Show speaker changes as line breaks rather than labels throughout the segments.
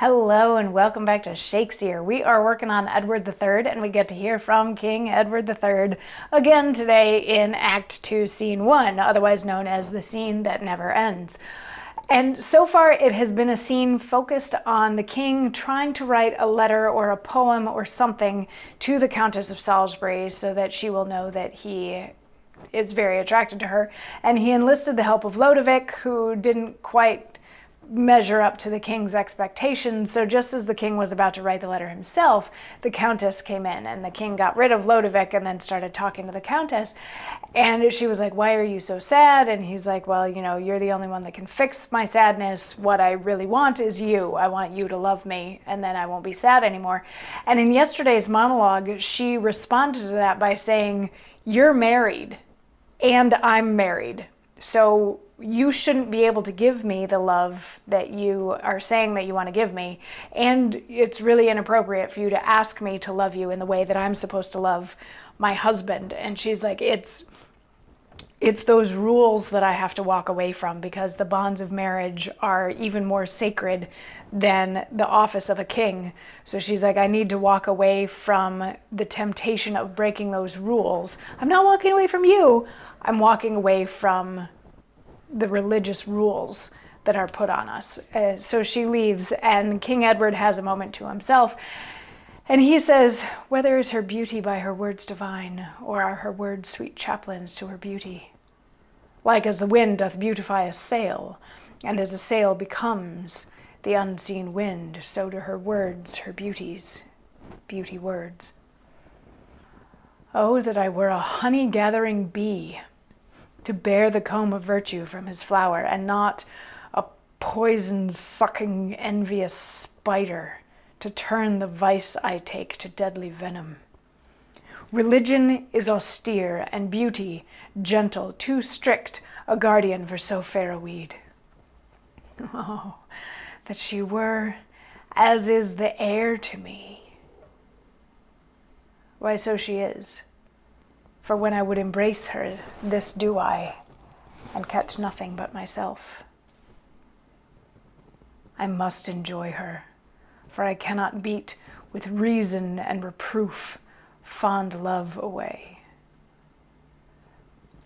Hello and welcome back to Shakesyear. We are working on Edward III and we get to hear from King Edward III again today in Act 2, Scene 1, otherwise known as the scene that never ends. And so far it has been a scene focused on the king trying to write a letter or a poem or something to the Countess of Salisbury so that she will know that he is very attracted to her. And he enlisted the help of Warwick, who didn't quite measure up to the king's expectations. So just as the king was about to write the letter himself, the Countess came in, and the king got rid of Warwick and then started talking to the Countess. And she was like, "Why are you so sad?" And he's like, "Well, you know, you're the only one that can fix my sadness. What I really want is you. I want you to love me, and then I won't be sad anymore." And in yesterday's monologue, she responded to that by saying, "You're married and I'm married. So you shouldn't be able to give me the love that you are saying that you want to give me. And it's really inappropriate for you to ask me to love you in the way that I'm supposed to love my husband." And she's like, it's those rules that I have to walk away from, because the bonds of marriage are even more sacred than the office of a king. So she's like, I need to walk away from the temptation of breaking those rules. I'm not walking away from you. I'm walking away from the religious rules that are put on us. So she leaves, and King Edward has a moment to himself. And he says, "Whether is her beauty by her words divine, or are her words sweet chaplains to her beauty? Like as the wind doth beautify a sail, and as a sail becomes the unseen wind, so do her words, her beauties, beauty words. Oh, that I were a honey-gathering bee, to bear the comb of virtue from his flower, and not a poison-sucking envious spider, to turn the vice I take to deadly venom. Religion is austere, and beauty gentle, too strict a guardian for so fair a weed. Oh, that she were as is the air to me. Why, so she is. For when I would embrace her, this do I, and catch nothing but myself. I must enjoy her, for I cannot beat with reason and reproof fond love away.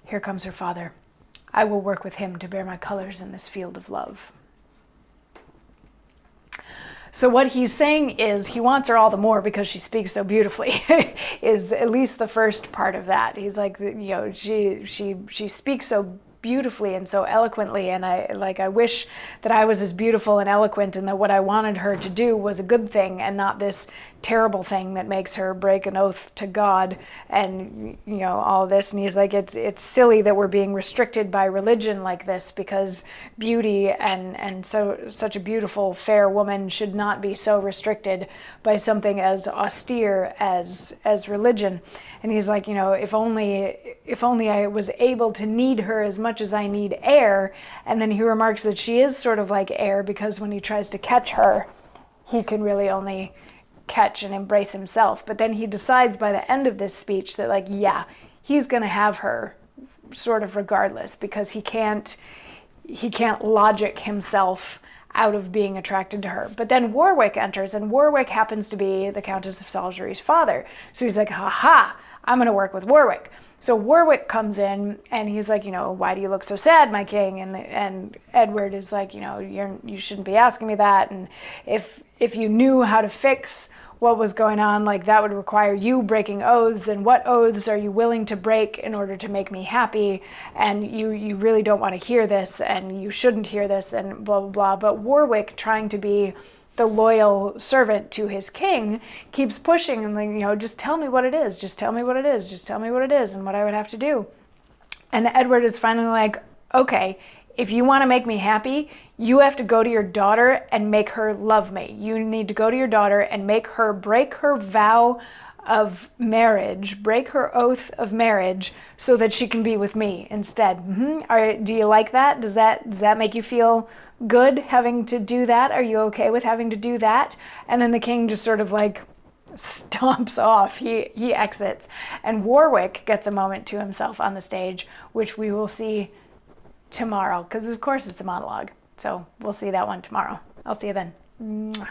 Here comes her father. I will work with him to bear my colors in this field of love." So what he's saying is he wants her all the more because she speaks so beautifully, is at least the first part of that. He's like, you know, she speaks so beautifully and so eloquently, and I wish that I was as beautiful and eloquent, and that what I wanted her to do was a good thing and not this terrible thing that makes her break an oath to God and, you know, all this. And he's like, it's silly that we're being restricted by religion like this, because beauty and such a beautiful, fair woman should not be so restricted by something as austere as religion. And he's like, you know, if only I was able to need her as much as I need air. And then he remarks that she is sort of like air, because when he tries to catch her, he can really only catch and embrace himself. But then he decides by the end of this speech that, like, yeah, he's going to have her sort of regardless, because he can't logic himself out of being attracted to her. But then Warwick enters, and Warwick happens to be the Countess of Salisbury's father. So he's like, ha, I'm going to work with Warwick. So Warwick comes in, and he's like, you know, "Why do you look so sad, my king?" And Edward is like, you know, you shouldn't be asking me that. And if you knew how to fix what was going on, like, that would require you breaking oaths, and what oaths are you willing to break in order to make me happy? And you really don't want to hear this, and you shouldn't hear this, and blah, blah, blah. But Warwick, trying to be the loyal servant to his king, keeps pushing and, like, you know, just tell me what it is, just tell me what it is, just tell me what it is and what I would have to do. And Edward is finally like, okay, if you want to make me happy, you have to go to your daughter and make her love me. You need to go to your daughter and make her break her vow of marriage, break her oath of marriage, so that she can be with me instead. Do you like that? Does that make you feel good, having to do that? Are you okay with having to do that? And then the king just sort of like stomps off. He exits, and Warwick gets a moment to himself on the stage, which we will see tomorrow, because of course it's a monologue. So we'll see that one tomorrow. I'll see you then. Mwah.